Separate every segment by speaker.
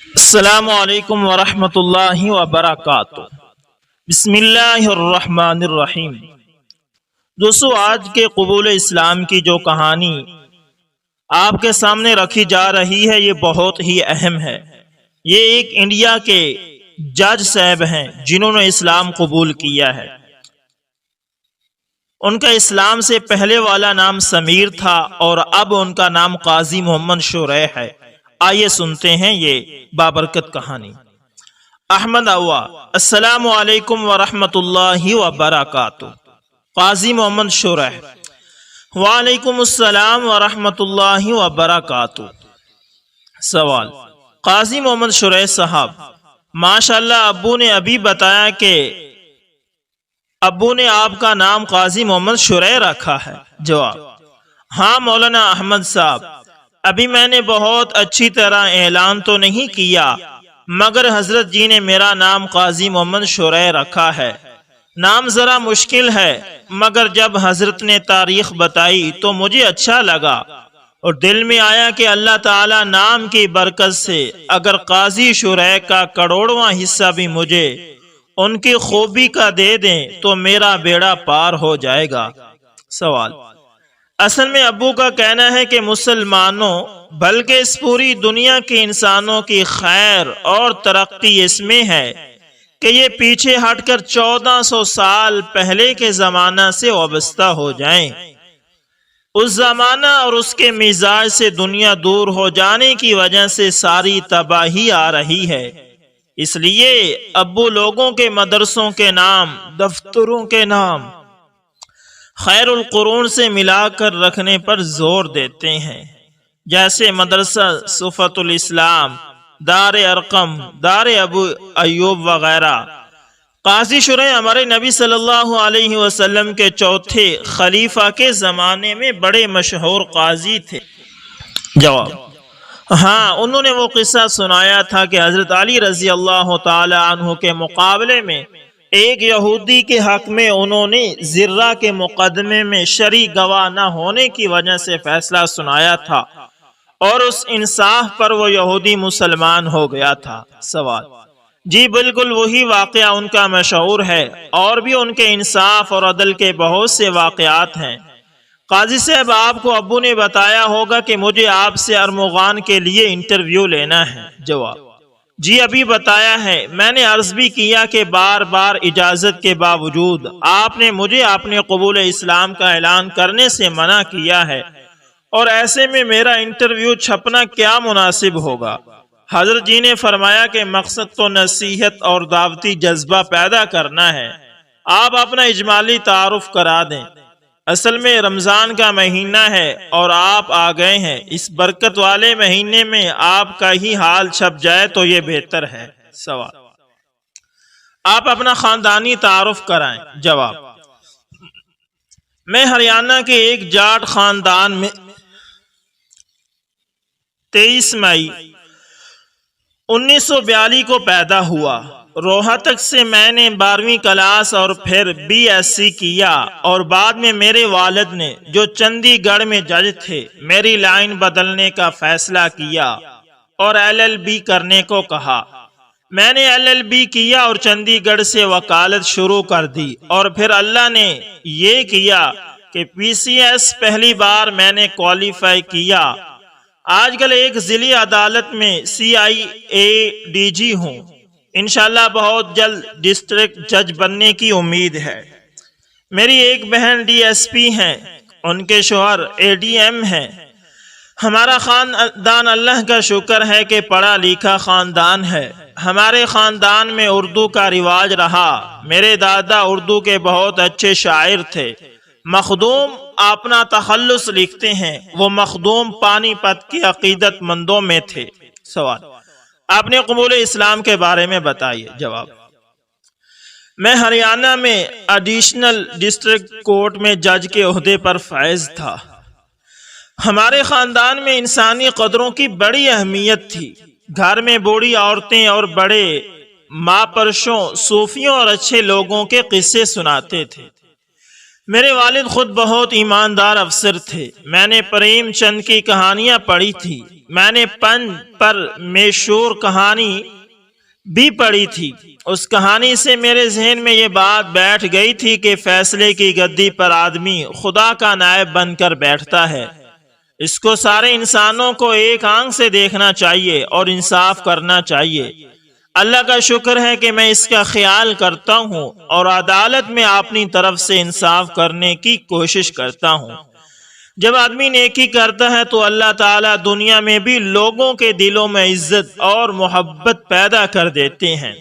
Speaker 1: السلام علیکم ورحمۃ اللہ وبرکاتہ۔ بسم اللہ الرحمن الرحیم۔ دوستو، آج کے قبول اسلام کی جو کہانی آپ کے سامنے رکھی جا رہی ہے یہ بہت ہی اہم ہے۔ یہ ایک انڈیا کے جج صاحب ہیں جنہوں نے اسلام قبول کیا ہے۔ ان کا اسلام سے پہلے والا نام سمیر تھا اور اب ان کا نام قاضی محمد شریح ہے۔ آئیے سنتے ہیں یہ بابرکت کہانی۔ احمد اوا، السلام علیکم ورحمۃ اللہ وبرکاتہ۔ قاضی محمد شریح: وعلیکم السلام ورحمۃ اللہ وبرکاتہ۔ سوال: قاضی محمد شریح صاحب، ماشاءاللہ ابو نے ابھی بتایا کہ ابو نے آپ کا نام قاضی محمد شریح رکھا ہے۔ جواب: ہاں مولانا احمد صاحب، ابھی میں نے بہت اچھی طرح اعلان تو نہیں کیا، مگر حضرت جی نے میرا نام قاضی محمد شریح رکھا ہے۔ نام ذرا مشکل ہے، مگر جب حضرت نے تاریخ بتائی تو مجھے اچھا لگا اور دل میں آیا کہ اللہ تعالی نام کی برکت سے اگر قاضی شریح کا کروڑواں حصہ بھی مجھے ان کی خوبی کا دے دیں تو میرا بیڑا پار ہو جائے گا۔ سوال: اصل میں ابو کا کہنا ہے کہ مسلمانوں بلکہ اس پوری دنیا کے انسانوں کی خیر اور ترقی اس میں ہے کہ یہ پیچھے ہٹ کر 1400 سال پہلے کے زمانہ سے وابستہ ہو جائیں۔ اس زمانہ اور اس کے مزاج سے دنیا دور ہو جانے کی وجہ سے ساری تباہی آ رہی ہے۔ اس لیے ابو لوگوں کے مدرسوں کے نام، دفتروں کے نام خیر القرون سے ملا کر رکھنے پر زور دیتے ہیں، جیسے مدرسہ صفت الاسلام، دار ارقم، دار ابو ایوب وغیرہ۔ قاضی شریح ہمارے نبی صلی اللہ علیہ وسلم کے چوتھے خلیفہ کے زمانے میں بڑے مشہور قاضی تھے۔ جواب: ہاں، انہوں نے وہ قصہ سنایا تھا کہ حضرت علی رضی اللہ تعالی عنہ کے مقابلے میں ایک یہودی کے حق میں انہوں نے زرہ کے مقدمے میں شرعی گواہ نہ ہونے کی وجہ سے فیصلہ سنایا تھا اور اس انصاف پر وہ یہودی مسلمان ہو گیا تھا۔ سوال: جی بالکل وہی واقعہ ان کا مشہور ہے، اور بھی ان کے انصاف اور عدل کے بہت سے واقعات ہیں۔ قاضی صاحب، آپ کو ابو نے بتایا ہوگا کہ مجھے آپ سے ارمغان کے لیے انٹرویو لینا ہے۔ جواب: جی ابھی بتایا ہے، میں نے عرض بھی کیا کہ بار بار اجازت کے باوجود آپ نے مجھے اپنے قبول اسلام کا اعلان کرنے سے منع کیا ہے، اور ایسے میں میرا انٹرویو چھپنا کیا مناسب ہوگا۔ حضرت جی نے فرمایا کہ مقصد تو نصیحت اور دعوتی جذبہ پیدا کرنا ہے، آپ اپنا اجمالی تعارف کرا دیں۔ اصل میں رمضان کا مہینہ ہے اور آپ آ گئے ہیں، اس برکت والے مہینے میں آپ کا ہی حال چھپ جائے تو یہ بہتر ہے۔ سوال: آپ اپنا خاندانی تعارف کرائیں۔ جواب: میں ہریانہ کے ایک جاٹ خاندان میں 23 مئی 1942 کو پیدا ہوا۔ روہتک سے میں نے 12ویں کلاس اور پھر BSc کیا، اور بعد میں میرے والد نے، جو چندی گڑھ میں جج تھے، میری لائن بدلنے کا فیصلہ کیا اور LLB کرنے کو کہا۔ میں نے LLB کیا اور چندی گڑھ سے وکالت شروع کر دی، اور پھر اللہ نے یہ کیا کہ PCS پہلی بار میں نے کوالیفائی کیا۔ آج کل ایک ضلعی عدالت میں CIADG ہوں، انشاءاللہ بہت جلد ڈسٹرکٹ جج بننے کی امید ہے۔ میری ایک بہن DSP ہیں، ان کے شوہر ADM ہیں۔ ہمارا خاندان اللہ کا شکر ہے کہ پڑھا لکھا خاندان ہے۔ ہمارے خاندان میں اردو کا رواج رہا۔ میرے دادا اردو کے بہت اچھے شاعر تھے۔ مخدوم اپنا تخلص لکھتے ہیں، وہ مخدوم پانی پت کے عقیدت مندوں میں تھے۔ سوال: اپنے قبول اسلام کے بارے میں بتائیے۔ جواب: میں ہریانہ میں ایڈیشنل ڈسٹرکٹ کورٹ میں جج کے عہدے پر فائز تھا۔ ہمارے خاندان میں انسانی قدروں کی بڑی اہمیت تھی۔ گھر میں بوڑھی عورتیں اور بڑے ماں پرشوں، صوفیوں اور اچھے لوگوں کے قصے سناتے تھے۔ میرے والد خود بہت ایماندار افسر تھے۔ میں نے پریم چند کی کہانیاں پڑھی تھی۔ میں نے پن پر میشور کہانی بھی پڑھی تھی۔ اس کہانی سے میرے ذہن میں یہ بات بیٹھ گئی تھی کہ فیصلے کی گدی پر آدمی خدا کا نائب بن کر بیٹھتا ہے۔ اس کو سارے انسانوں کو ایک آنکھ سے دیکھنا چاہیے اور انصاف کرنا چاہیے۔ اللہ کا شکر ہے کہ میں اس کا خیال کرتا ہوں اور عدالت میں اپنی طرف سے انصاف کرنے کی کوشش کرتا ہوں۔ جب آدمی نیکی کرتا ہے تو اللہ تعالیٰ دنیا میں بھی لوگوں کے دلوں میں عزت اور محبت پیدا کر دیتے ہیں۔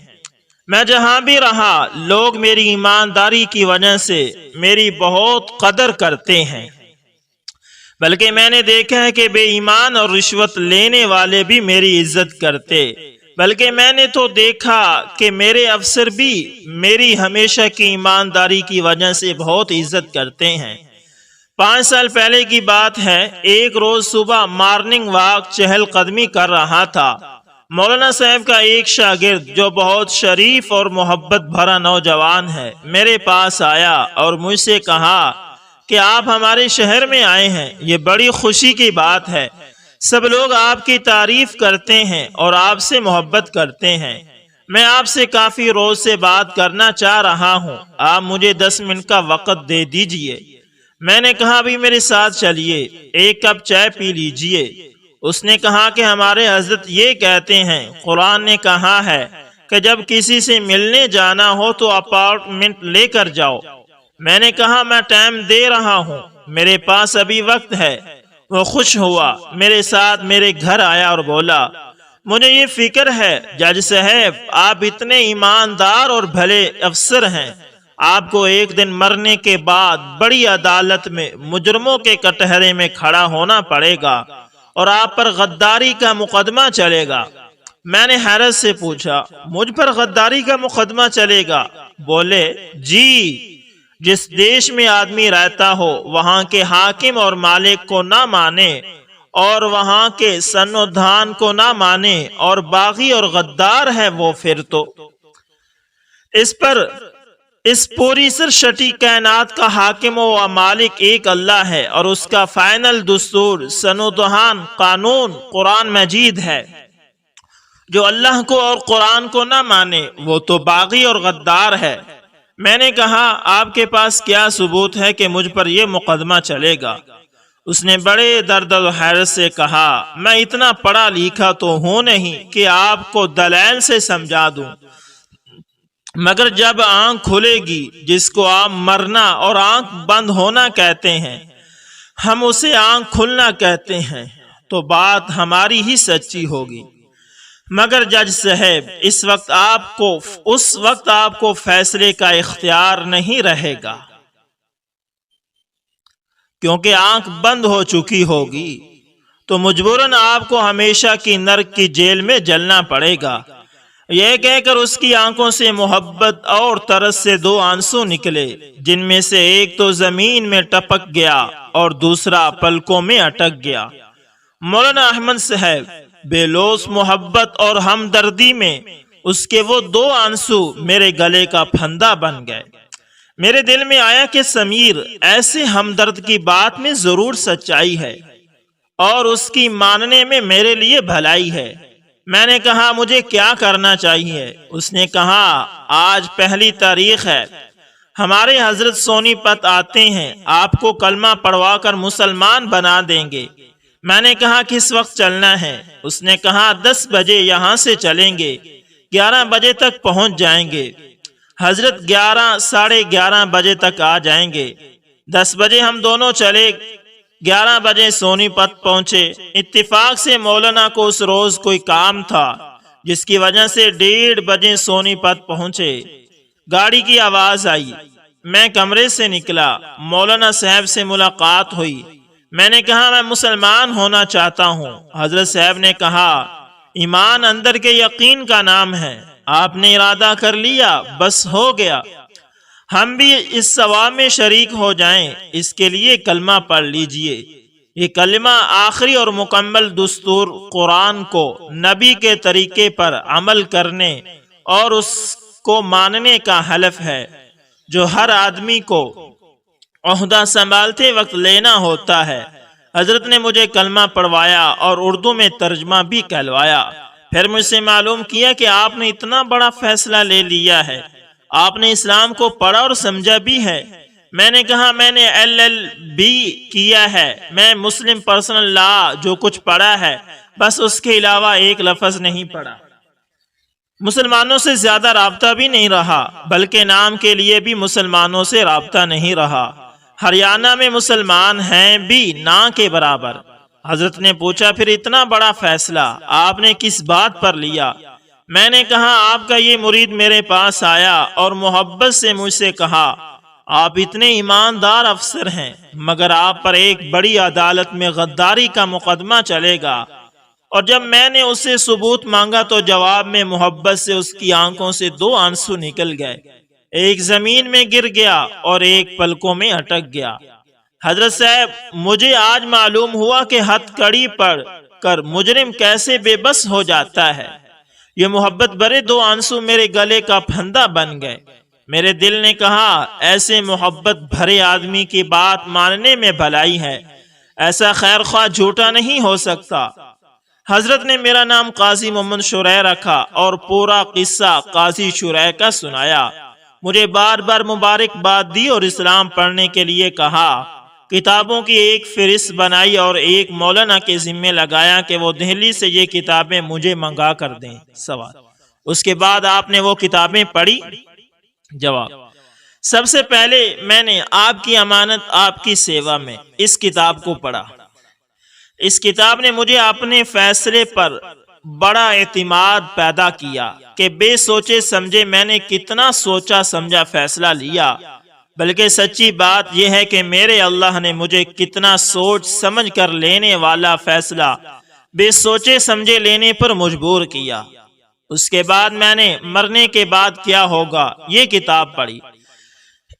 Speaker 1: میں جہاں بھی رہا لوگ میری ایمانداری کی وجہ سے میری بہت قدر کرتے ہیں، بلکہ میں نے دیکھا ہے کہ بے ایمان اور رشوت لینے والے بھی میری عزت کرتے، بلکہ میں نے تو دیکھا کہ میرے افسر بھی میری ہمیشہ کی ایمانداری کی وجہ سے بہت عزت کرتے ہیں۔ 5 سال پہلے کی بات ہے، ایک روز صبح مارننگ واک چہل قدمی کر رہا تھا۔ مولانا صاحب کا ایک شاگرد جو بہت شریف اور محبت بھرا نوجوان ہے میرے پاس آیا اور مجھ سے کہا کہ آپ ہمارے شہر میں آئے ہیں، یہ بڑی خوشی کی بات ہے۔ سب لوگ آپ کی تعریف کرتے ہیں اور آپ سے محبت کرتے ہیں۔ میں آپ سے کافی روز سے بات کرنا چاہ رہا ہوں، آپ مجھے 10 منٹ کا وقت دے دیجئے۔ میں نے کہا ابھی میرے ساتھ چلیے، ایک کپ چائے پی لیجئے۔ اس نے کہا کہ ہمارے حضرت یہ کہتے ہیں، قرآن نے کہا ہے کہ جب کسی سے ملنے جانا ہو تو اپارٹمنٹ لے کر جاؤ۔ میں نے کہا میں ٹائم دے رہا ہوں، میرے پاس ابھی وقت ہے۔ وہ خوش ہوا، میرے ساتھ میرے گھر آیا اور بولا مجھے یہ فکر ہے جج صاحب آپ اتنے ایماندار اور بھلے افسر ہیں، آپ کو ایک دن مرنے کے بعد بڑی عدالت میں مجرموں کے کٹہرے میں کھڑا ہونا پڑے گا اور آپ پر غداری کا مقدمہ چلے گا۔ میں نے حیرت سے پوچھا مجھ پر غداری کا مقدمہ چلے گا؟ بولے جی، جس دیش میں آدمی رہتا ہو وہاں کے حاکم اور مالک کو نہ مانے اور وہاں کے سنودھان کو نہ مانے اور باغی اور غدار ہے وہ، پھر تو اس پوری سرشٹی کائنات کا حاکم و مالک ایک اللہ ہے اور اس کا فائنل دستور سنودھان قانون قرآن مجید ہے۔ جو اللہ کو اور قرآن کو نہ مانے وہ تو باغی اور غدار ہے۔ میں نے کہا آپ کے پاس کیا ثبوت ہے کہ مجھ پر یہ مقدمہ چلے گا؟ اس نے بڑے درد و حیرت سے کہا میں اتنا پڑھا لکھا تو ہوں نہیں کہ آپ کو دلائل سے سمجھا دوں، مگر جب آنکھ کھلے گی جس کو آپ مرنا اور آنکھ بند ہونا کہتے ہیں، ہم اسے آنکھ کھلنا کہتے ہیں، تو بات ہماری ہی سچی ہوگی۔ مگر جج صاحب اس وقت آپ کو فیصلے کا اختیار نہیں رہے گا، کیونکہ آنکھ بند ہو چکی ہوگی تو مجبوراً آپ کو ہمیشہ کی نرک کی جیل میں جلنا پڑے گا۔ یہ کہہ کر اس کی آنکھوں سے محبت اور ترس سے 2 آنسو نکلے، جن میں سے ایک تو زمین میں ٹپک گیا اور دوسرا پلکوں میں اٹک گیا۔ مولانا احمد صاحب بے لوث محبت اور ہمدردی میں اس کے وہ 2 آنسو میرے گلے کا پھندا بن گئے۔ میرے دل میں آیا کہ سمیر ایسے ہمدرد کی بات میں ضرور سچائی ہے اور اس کی ماننے میں میرے لیے بھلائی ہے۔ میں نے کہا مجھے کیا کرنا چاہیے؟ اس نے کہا آج 1 تاریخ ہے، ہمارے حضرت سونی پت آتے ہیں، آپ کو کلمہ پڑھوا کر مسلمان بنا دیں گے۔ میں نے کہا کس وقت چلنا ہے؟ اس نے کہا 10 بجے یہاں سے چلیں گے، 11 بجے تک پہنچ جائیں گے۔ حضرت 11 ساڑھے 11 بجے تک آ جائیں گے۔ 10 بجے ہم دونوں چلے، 11 بجے سونی پت پہنچے۔ اتفاق سے مولانا کو اس روز کوئی کام تھا جس کی وجہ سے 1:30 بجے سونی پت پہنچے۔ گاڑی کی آواز آئی، میں کمرے سے نکلا، مولانا صاحب سے ملاقات ہوئی۔ میں نے کہا میں مسلمان ہونا چاہتا ہوں۔ حضرت صاحب نے کہا ایمان اندر کے یقین کا نام ہے، آپ نے ارادہ کر لیا بس ہو گیا، ہم بھی اس ثواب میں شریک ہو جائیں، اس کے لیے کلمہ پڑھ لیجئے۔ یہ کلمہ آخری اور مکمل دستور قرآن کو نبی کے طریقے پر عمل کرنے اور اس کو ماننے کا حلف ہے جو ہر آدمی کو عہدہ سنبھالتے وقت لینا ہوتا ہے۔ حضرت نے مجھے کلمہ پڑھوایا اور اردو میں ترجمہ بھی کہلوایا۔ پھر مجھ سے معلوم کیا کہ آپ نے اتنا بڑا فیصلہ لے لیا ہے، آپ نے اسلام کو پڑھا اور سمجھا بھی ہے۔ میں نے کہا میں نے LLB کیا ہے، میں مسلم پرسنل لا جو کچھ پڑھا ہے بس اس کے علاوہ ایک لفظ نہیں پڑھا۔ مسلمانوں سے زیادہ رابطہ بھی نہیں رہا، بلکہ نام کے لیے بھی مسلمانوں سے رابطہ نہیں رہا۔ ہریانہ میں مسلمان ہیں بھی نہ کے برابر۔ حضرت نے پوچھا پھر اتنا بڑا فیصلہ آپ نے کس بات پر لیا؟ میں نے کہا آپ کا یہ مرید میرے پاس آیا اور محبت سے مجھ سے کہا آپ اتنے ایماندار افسر ہیں مگر آپ پر ایک بڑی عدالت میں غداری کا مقدمہ چلے گا، اور جب میں نے اس سے ثبوت مانگا تو جواب میں محبت سے اس کی آنکھوں سے 2 آنسو نکل گئے، ایک زمین میں گر گیا اور ایک پلکوں میں اٹک گیا۔ حضرت صاحب مجھے آج معلوم ہوا کہ ہتھ کڑی پڑھ کر مجرم کیسے بے بس ہو جاتا ہے۔ یہ محبت برے 2 آنسو میرے گلے کا پھندا بن گئے۔ میرے دل نے کہا ایسے محبت بھرے آدمی کی بات ماننے میں بھلائی ہے، ایسا خیر خواہ جھوٹا نہیں ہو سکتا۔ حضرت نے میرا نام قاضی محمد شریح رکھا اور پورا قصہ قاضی شریح کا سنایا، مجھے بار بار مبارکباد دی اور اسلام پڑھنے کے لیے کہا۔ کتابوں کی ایک فہرست بنائی اور ایک مولانا کے ذمے لگایا کہ وہ دہلی سے یہ کتابیں مجھے منگا کر دیں۔ سوال: اس کے بعد آپ نے وہ کتابیں پڑھی؟ جواب: سب سے پہلے میں نے آپ کی امانت آپ کی سیوا میں اس کتاب کو پڑھا۔ اس کتاب نے مجھے اپنے فیصلے پر بڑا اعتماد پیدا کیا کہ بے سوچے سمجھے میں نے کتنا سوچا سمجھا فیصلہ لیا، بلکہ سچی بات یہ ہے کہ میرے اللہ نے مجھے کتنا سوچ سمجھ کر لینے والا فیصلہ بے سوچے سمجھے لینے پر مجبور کیا۔ اس کے بعد میں نے مرنے کے بعد کیا ہوگا یہ کتاب پڑھی۔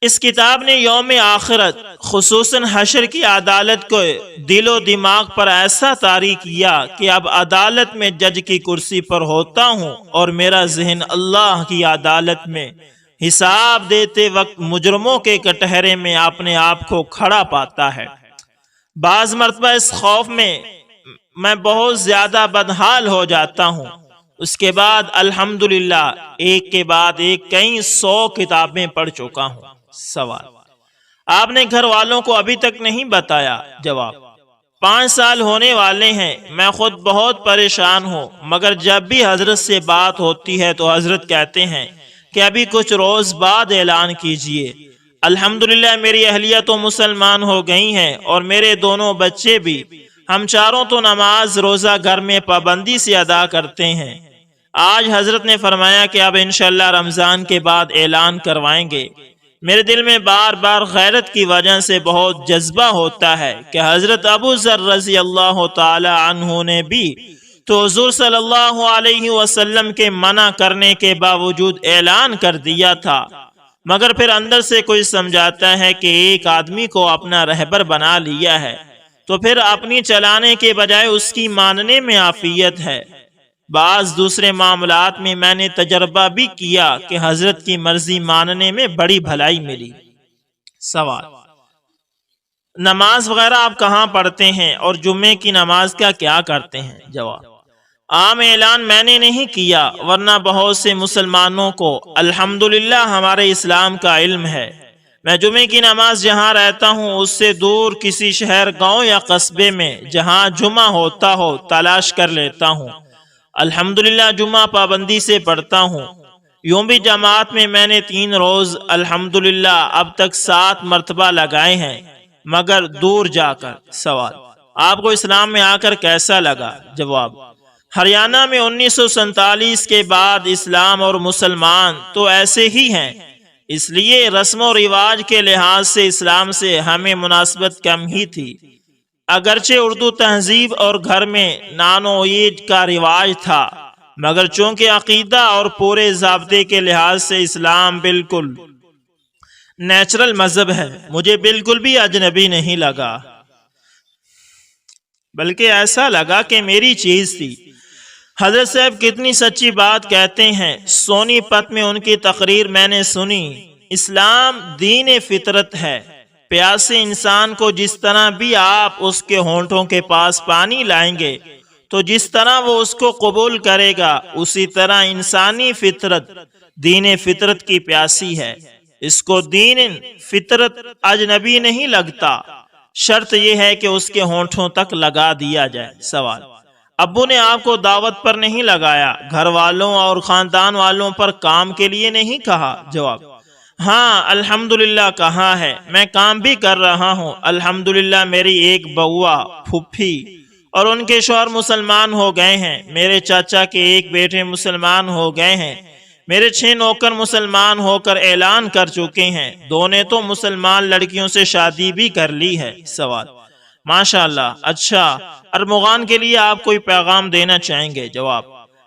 Speaker 1: اس کتاب نے یوم آخرت خصوصاً حشر کی عدالت کو دل و دماغ پر ایسا طاری کیا کہ اب عدالت میں جج کی کرسی پر ہوتا ہوں اور میرا ذہن اللہ کی عدالت میں حساب دیتے وقت مجرموں کے کٹہرے میں اپنے آپ کو کھڑا پاتا ہے۔ بعض مرتبہ اس خوف میں بہت زیادہ بدحال ہو جاتا ہوں۔ اس کے بعد الحمدللہ ایک کے بعد ایک کئی 100 کتابیں پڑھ چکا ہوں۔ سوال: آپ نے گھر والوں کو ابھی تک نہیں بتایا؟ جواب: 5 سال ہونے والے ہیں، میں خود بہت پریشان ہوں، مگر جب بھی حضرت سے بات ہوتی ہے تو حضرت کہتے ہیں کہ ابھی کچھ روز بعد اعلان کیجئے۔ الحمدللہ میری اہلیہ تو مسلمان ہو گئی ہیں اور میرے دونوں بچے بھی، ہم چاروں تو نماز روزہ گھر میں پابندی سے ادا کرتے ہیں۔ آج حضرت نے فرمایا کہ اب انشاءاللہ رمضان کے بعد اعلان کروائیں گے۔ میرے دل میں بار بار غیرت کی وجہ سے بہت جذبہ ہوتا ہے کہ حضرت ابو ذر رضی اللہ تعالی عنہ نے بھی تو حضور صلی اللہ علیہ وسلم کے منع کرنے کے باوجود اعلان کر دیا تھا، مگر پھر اندر سے کوئی سمجھاتا ہے کہ ایک آدمی کو اپنا رہبر بنا لیا ہے تو پھر اپنی چلانے کے بجائے اس کی ماننے میں عافیت ہے۔ بعض دوسرے معاملات میں میں نے تجربہ بھی کیا کہ حضرت کی مرضی ماننے میں بڑی بھلائی ملی۔ سوال: نماز وغیرہ آپ کہاں پڑھتے ہیں اور جمعے کی نماز کا کیا کرتے ہیں؟ جواب: عام اعلان میں نے نہیں کیا، ورنہ بہت سے مسلمانوں کو الحمدللہ ہمارے اسلام کا علم ہے۔ میں جمعے کی نماز جہاں رہتا ہوں اس سے دور کسی شہر، گاؤں یا قصبے میں جہاں جمعہ ہوتا ہو تلاش کر لیتا ہوں۔ الحمدللہ جمعہ پابندی سے پڑھتا ہوں۔ یوں بھی جماعت میں نے 3 روز الحمدللہ اب تک 7 مرتبہ لگائے ہیں، مگر دور جا کر۔ سوال: آپ کو اسلام میں آ کر کیسا لگا؟ جواب: ہریانہ میں 1947 کے بعد اسلام اور مسلمان تو ایسے ہی ہیں، اس لیے رسم و رواج کے لحاظ سے اسلام سے ہمیں مناسبت کم ہی تھی۔ اگرچہ اردو تہذیب اور گھر میں نان و عید کا رواج تھا، مگر چونکہ عقیدہ اور پورے ضابطے کے لحاظ سے اسلام بالکل نیچرل مذہب ہے، مجھے بالکل بھی اجنبی نہیں لگا، بلکہ ایسا لگا کہ میری چیز تھی۔ حضرت صاحب کتنی سچی بات کہتے ہیں۔ سونی پت میں ان کی تقریر میں نے سنی، اسلام دین فطرت ہے، پیاسے انسان کو جس طرح بھی آپ اس کے ہونٹوں کے پاس پانی لائیں گے تو جس طرح وہ اس کو قبول کرے گا، اسی طرح انسانی فطرت دین فطرت کی پیاسی ہے، اس کو دین فطرت اجنبی نہیں لگتا، شرط یہ ہے کہ اس کے ہونٹوں تک لگا دیا جائے۔ سوال: ابو نے آپ کو دعوت پر نہیں لگایا، گھر والوں اور خاندان والوں پر کام کے لیے نہیں کہا؟ جواب: ہاں الحمدللہ کہا ہے، میں کام بھی کر رہا ہوں۔ الحمدللہ میری ایک بوا پھوپھی اور ان کے شوہر مسلمان ہو گئے ہیں، میرے چاچا کے ایک بیٹے مسلمان ہو گئے ہیں، میرے 6 نوکر مسلمان ہو کر اعلان کر چکے ہیں، 2 نے تو مسلمان لڑکیوں سے شادی بھی کر لی ہے۔ سوال: ماشاءاللہ، اچھا، ارمغان کے لیے آپ کوئی پیغام دینا چاہیں گے؟ جواب: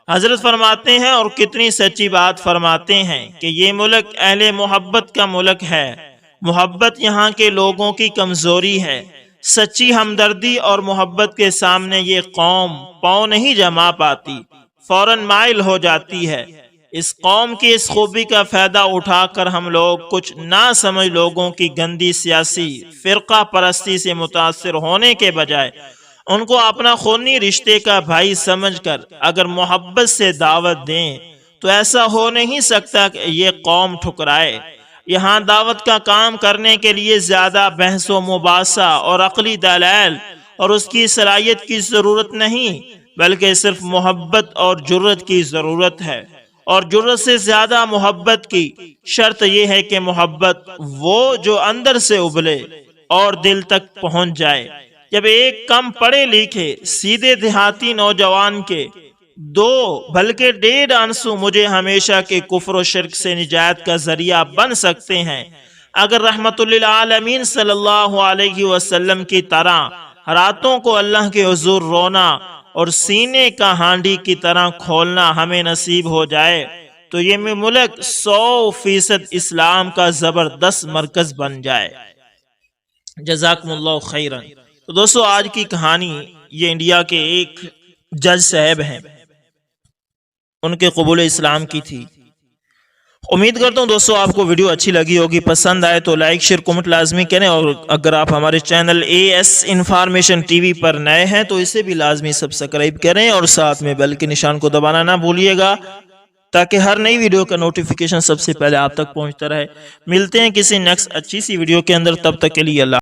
Speaker 1: حضرت فرماتے ہیں اور کتنی سچی بات فرماتے ہیں کہ یہ ملک اہل محبت کا ملک ہے، محبت یہاں کے لوگوں کی کمزوری ہے، سچی ہمدردی اور محبت کے سامنے یہ قوم پاؤں نہیں جما پاتی، فوراً مائل ہو جاتی ہے۔ اس قوم کی اس خوبی کا فائدہ اٹھا کر ہم لوگ کچھ نہ سمجھ لوگوں کی گندی سیاسی فرقہ پرستی سے متاثر ہونے کے بجائے ان کو اپنا خونی رشتے کا بھائی سمجھ کر اگر محبت سے دعوت دیں تو ایسا ہو نہیں سکتا کہ یہ قوم ٹھکرائے۔ یہاں دعوت کا کام کرنے کے لیے زیادہ بحث و مباحثہ اور عقلی دلائل اور اس کی صلاحیت کی ضرورت نہیں، بلکہ صرف محبت اور جرت کی ضرورت ہے، اور جرت سے زیادہ محبت کی شرط یہ ہے کہ محبت وہ جو اندر سے ابلے اور دل تک پہنچ جائے۔ جب ایک کم پڑھے لکھے سیدھے دیہاتی نوجوان کے 2 بلکہ 1.5 آنسو مجھے ہمیشہ کے کفر و شرک سے نجات کا ذریعہ بن سکتے ہیں، اگر رحمت للعالمین صلی اللہ علیہ وسلم کی طرح راتوں کو اللہ کے حضور رونا اور سینے کا ہانڈی کی طرح کھولنا ہمیں نصیب ہو جائے تو یہ ملک 100% اسلام کا زبردست مرکز بن جائے۔ جزاکم اللہ خیرا۔ تو دوستو، آج کی کہانی یہ انڈیا کے ایک جج صاحب ہیں، ان کے قبول اسلام کی تھی۔ امید کرتا ہوں دوستو آپ کو ویڈیو اچھی لگی ہوگی، پسند آئے تو لائک شیئر کومنٹ لازمی کریں، اور اگر آپ ہمارے چینل AS انفارمیشن TV پر نئے ہیں تو اسے بھی لازمی سبسکرائب کریں اور ساتھ میں بیل کے نشان کو دبانا نہ بھولیے گا تاکہ ہر نئی ویڈیو کا نوٹیفیکیشن سب سے پہلے آپ تک پہنچتا رہے۔ ملتے ہیں کسی نیکسٹ اچھی سی ویڈیو کے اندر، تب تک کے لیے اللہ